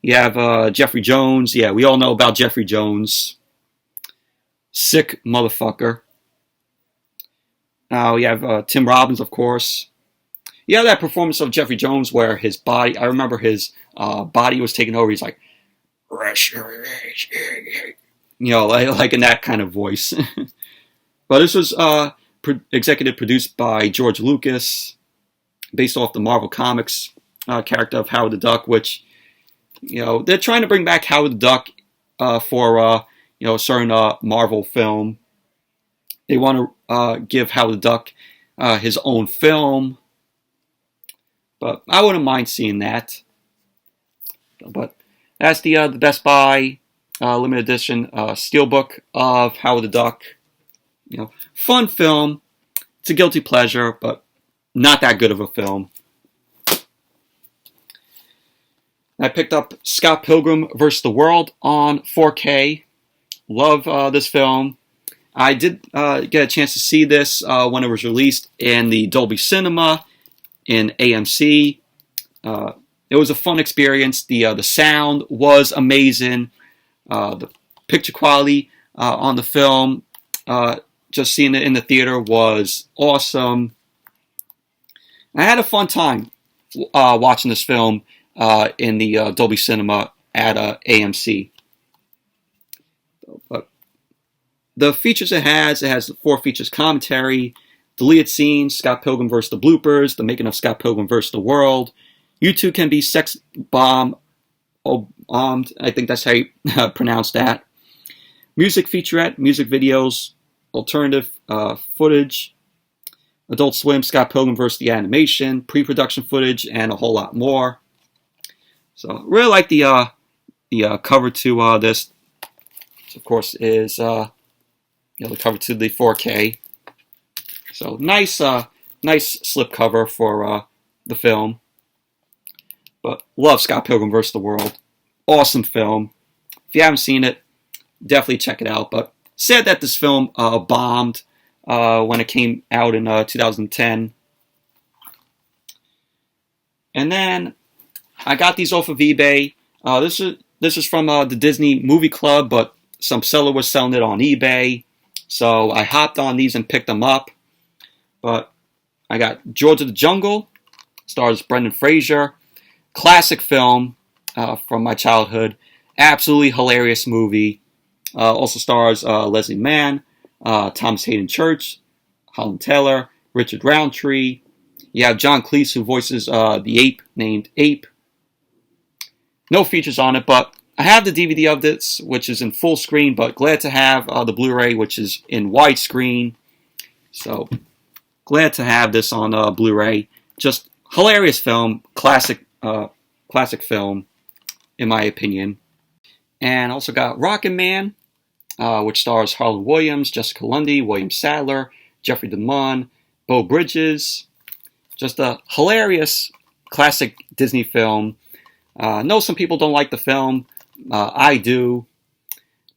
You have Jeffrey Jones. Yeah, we all know about Jeffrey Jones. Sick motherfucker. You have Tim Robbins, of course. You have that performance of Jeffrey Jones where his body, I remember his body was taken over. He's like, like in that kind of voice. But this was executive produced by George Lucas, based off the Marvel Comics character of Howard the Duck, which, they're trying to bring back Howard the Duck for, a certain Marvel film. They want to give Howard the Duck his own film, but I wouldn't mind seeing that. But that's the Best Buy limited edition Steelbook of Howard the Duck. Fun film. It's a guilty pleasure, but not that good of a film. I picked up Scott Pilgrim vs. the World on 4K. Love this film. I did get a chance to see this when it was released in the Dolby Cinema in AMC. It was a fun experience. The sound was amazing. The picture quality on the film, just seeing it in the theater, was awesome. I had a fun time watching this film in the Dolby Cinema at AMC. But the features it has 4 features: commentary, deleted scenes, Scott Pilgrim vs. the bloopers, the making of Scott Pilgrim vs. the World. You Too Can Be Sex Bombed. I think that's how you pronounce that. Music featurette, music videos, alternative footage, Adult Swim, Scott Pilgrim vs. the Animation, pre-production footage, and a whole lot more. So really like the cover to this. Which of course is the cover to the 4K. So nice slipcover for the film. But love Scott Pilgrim vs. the World. Awesome film. If you haven't seen it, definitely check it out. But said that this film bombed when it came out in 2010. And then I got these off of eBay. This is from the Disney Movie Club, but some seller was selling it on eBay. So I hopped on these and picked them up. But I got George of the Jungle. Stars Brendan Fraser. Classic film from my childhood. Absolutely hilarious movie. Also stars Leslie Mann, Thomas Hayden Church, Holland Taylor, Richard Roundtree. You have John Cleese, who voices the ape named Ape. No features on it, but I have the DVD of this, which is in full screen, but glad to have the Blu-ray, which is in widescreen. So glad to have this on Blu-ray. Just hilarious film, classic film, in my opinion. And also got Rocket Man, which stars Harland Williams, Jessica Lundy, William Sadler, Jeffrey DeMunn, Beau Bridges. Just a hilarious classic Disney film. I know some people don't like the film. I do.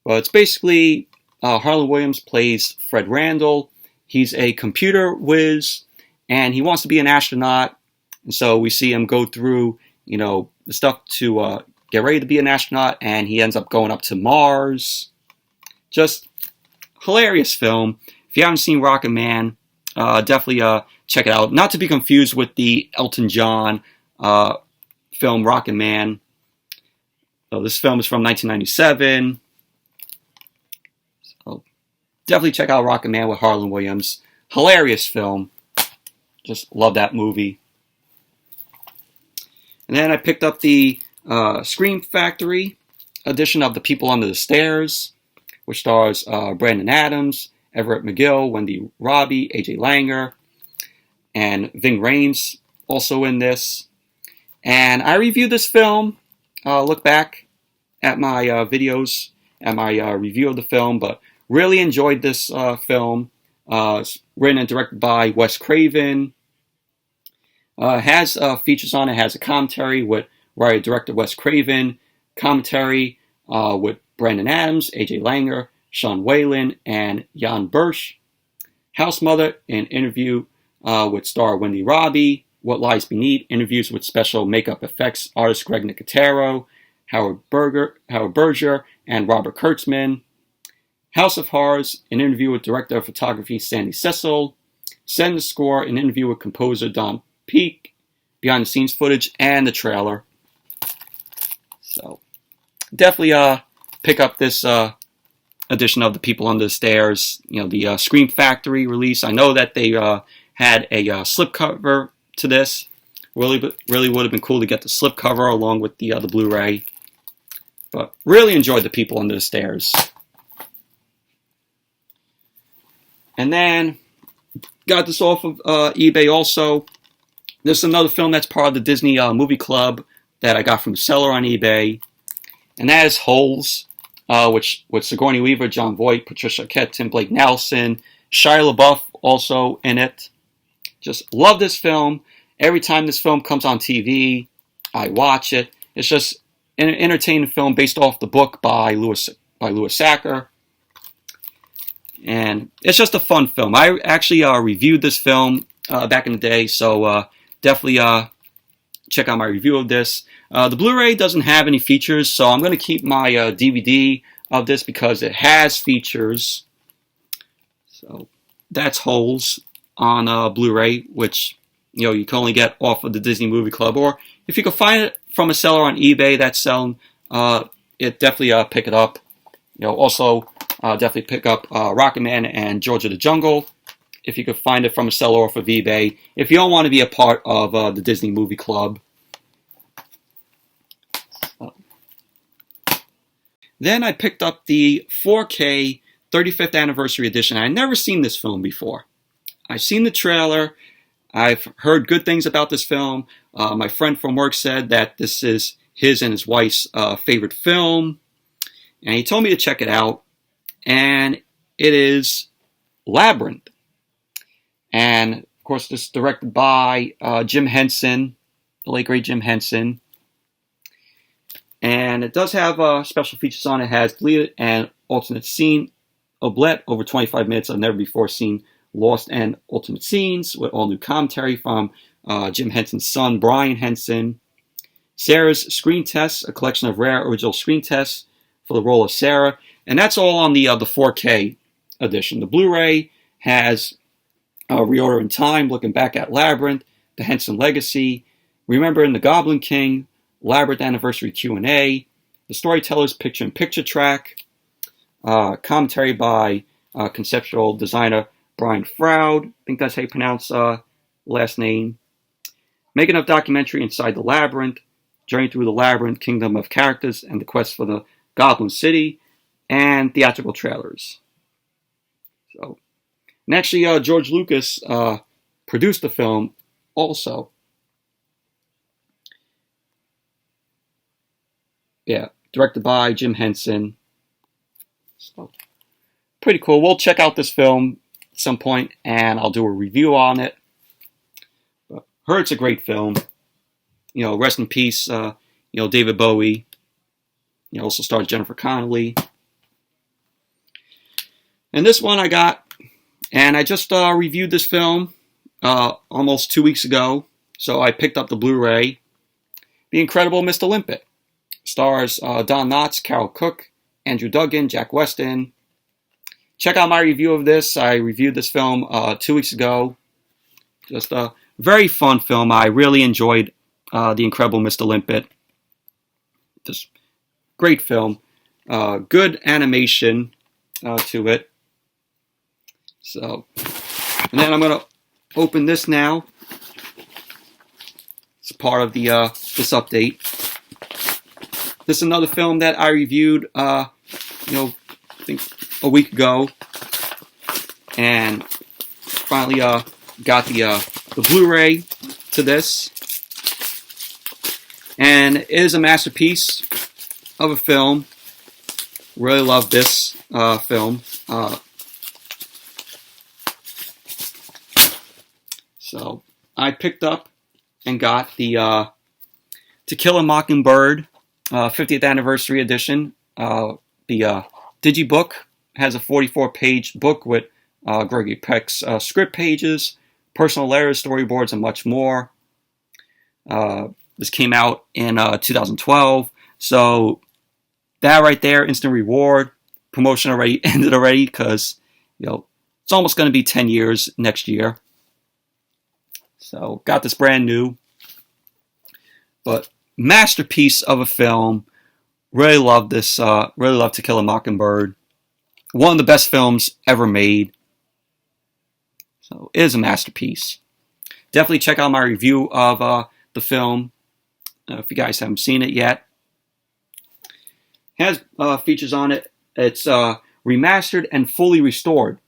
But it's basically Harland Williams plays Fred Randall. He's a computer whiz, and he wants to be an astronaut. And so we see him go through, the stuff to get ready to be an astronaut, and he ends up going up to Mars. Just hilarious film. If you haven't seen Rocket Man, definitely check it out. Not to be confused with the Elton John film Rocket Man. So this film is from 1997. definitely check out Rocket Man with Harlan Williams. Hilarious film. Just love that movie. And then I picked up the Scream Factory edition of The People Under the Stairs, which stars Brandon Adams, Everett McGill, Wendy Robbie, AJ Langer, and Ving Rhames also in this. And I reviewed this film. Look back at my videos, at my review of the film, but really enjoyed this film. It's written and directed by Wes Craven. Has features on it, has a commentary with writer-director Wes Craven, commentary with Brandon Adams, AJ Langer, Sean Whalen, and Jan Birch. House Mother, an interview with star Wendy Robbie. What Lies Beneath, interviews with special makeup effects artist Greg Nicotero, Howard Berger, and Robert Kurtzman. House of Horrors, an interview with director of photography Sandy Cecil. Set in the Score, an interview with composer Don Peake, behind the scenes footage, and the trailer. So definitely pick up this edition of The People Under the Stairs. You know, the Scream Factory release. I know that they had a slipcover to this. Really would have been cool to get the slipcover along with the Blu-ray. But really enjoyed The People Under the Stairs. And then got this off of eBay also. This is another film that's part of the Disney Movie Club that I got from a seller on eBay. And that is Holes, which with Sigourney Weaver, Jon Voight, Patricia Arquette, Tim Blake Nelson, Shia LaBeouf also in it. Just love this film. Every time this film comes on TV, I watch it. It's just an entertaining film based off the book by Louis Sacker. And it's just a fun film. I actually reviewed this film back in the day, so definitely check out my review of this. The Blu-ray doesn't have any features, so I'm going to keep my DVD of this because it has features. So that's Holes on Blu-ray, which you can only get off of the Disney Movie Club, or if you can find it from a seller on eBay that's selling it, definitely pick it up. Also definitely pick up Rocket Man and George of the Jungle if you could find it from a seller off of eBay, if you don't want to be a part of the Disney Movie Club. Then I picked up the 4K 35th Anniversary Edition. I'd never seen this film before. I've seen the trailer. I've heard good things about this film. My friend from work said that this is his and his wife's favorite film. And he told me to check it out. And it is Labyrinth. And, of course, this is directed by Jim Henson, the late, great Jim Henson. And it does have special features on it. It has deleted and alternate scene oblette over 25 minutes of never before seen lost and ultimate scenes with all new commentary from Jim Henson's son, Brian Henson. Sarah's Screen Tests, a collection of rare original screen tests for the role of Sarah. And that's all on the 4K edition. The Blu-ray has Reorder in Time, looking back at Labyrinth, The Henson Legacy, Remembering the Goblin King, Labyrinth Anniversary Q&A, The Storyteller's Picture-in-Picture track, commentary by conceptual designer Brian Froud, I think that's how you pronounce last name, making of documentary Inside the Labyrinth, Journey Through the Labyrinth, Kingdom of Characters, and the Quest for the Goblin City, and theatrical trailers. So, and actually, George Lucas produced the film also. Yeah, directed by Jim Henson. So, pretty cool. We'll check out this film at some point, and I'll do a review on it. But heard it's a great film. Rest in peace, David Bowie. Also stars Jennifer Connelly. And this one I got, and I just reviewed this film almost 2 weeks ago, so I picked up the Blu-ray. The Incredible Mr. Limpet. Stars Don Knotts, Carol Cook, Andrew Duggan, Jack Weston. Check out my review of this. I reviewed this film 2 weeks ago. Just a very fun film. I really enjoyed The Incredible Mr. Limpet. Just great film. Good animation to it. So, and then I'm going to open this now. It's part of the this update. This is another film that I reviewed, I think a week ago, and finally got the Blu-ray to this, and it is a masterpiece of a film. Really love this film. So I picked up and got the To Kill a Mockingbird 50th Anniversary Edition. The Digibook has a 44-page book with Gregory Peck's script pages, personal letters, storyboards, and much more. This came out in 2012, so that right there, instant reward. Promotion already ended already because it's almost going to be 10 years next year. So got this brand new, but masterpiece of a film. Really love this. Really love To Kill a Mockingbird. One of the best films ever made. So it is a masterpiece. Definitely check out my review of the film if you guys haven't seen it yet. It has features on it. It's remastered and fully restored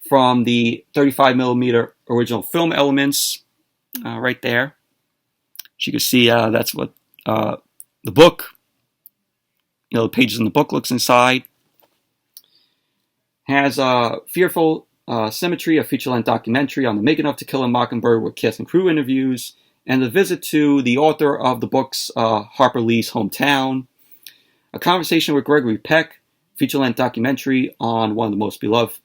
from the 35mm original film elements right there. As you can see, that's what the book, the pages in the book looks inside. Has Fearful Symmetry, a feature-length documentary on the making of To Kill a Mockingbird with cast and crew interviews, and a visit to the author of the book's Harper Lee's hometown. A conversation with Gregory Peck, feature-length documentary on one of the most beloved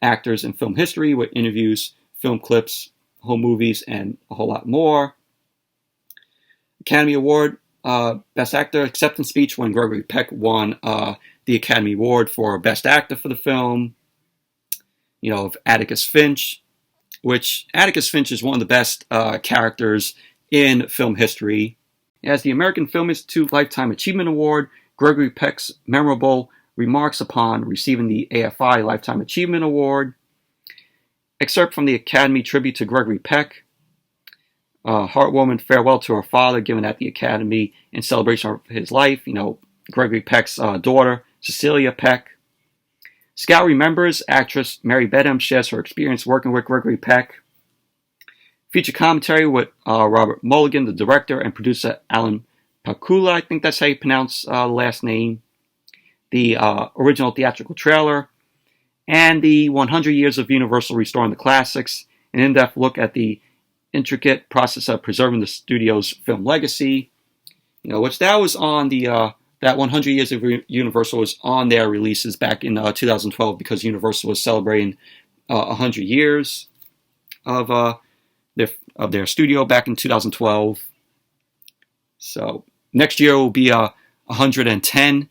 actors in film history with interviews, film clips, home movies, and a whole lot more. Academy Award, Best Actor acceptance speech when Gregory Peck won the Academy Award for Best Actor for the film. Of Atticus Finch, which Atticus Finch is one of the best characters in film history. It has the American Film Institute Lifetime Achievement Award, Gregory Peck's memorable remarks upon receiving the AFI Lifetime Achievement Award, excerpt from the Academy tribute to Gregory Peck, heartwarming farewell to her father given at the Academy in celebration of his life, Gregory Peck's daughter, Cecilia Peck. Scout remembers actress Mary Bedham shares her experience working with Gregory Peck. Feature commentary with Robert Mulligan, the director, and producer Alan Pakula, I think that's how you pronounce the last name. The original theatrical trailer, and the 100 Years of Universal Restoring the Classics, an in-depth look at the intricate process of preserving the studio's film legacy. Which that was on the that 100 Years of Universal was on their releases back in 2012 because Universal was celebrating 100 years of their studio back in 2012. So next year will be 110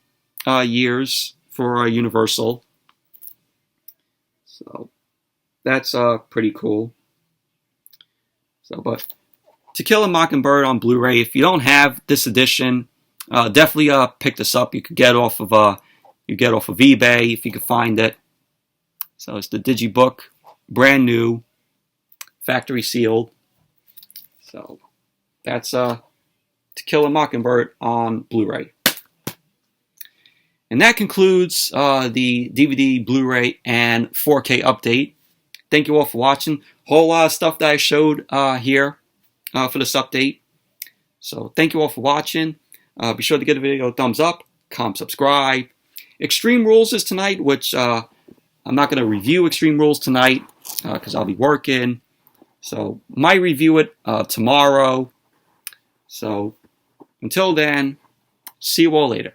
years for Universal. So that's pretty cool. So, but To Kill a Mockingbird on Blu-ray. If you don't have this edition, definitely pick this up. You could get off of eBay if you could find it. So it's the Digibook, brand new, factory sealed. So that's To Kill a Mockingbird on Blu-ray. And that concludes the DVD, Blu-ray, and 4K update. Thank you all for watching. Whole lot of stuff that I showed here for this update. So thank you all for watching. Be sure to give the video a thumbs up, comment, subscribe. Extreme Rules is tonight, which I'm not going to review Extreme Rules tonight because I'll be working. So might review it tomorrow. So until then, see you all later.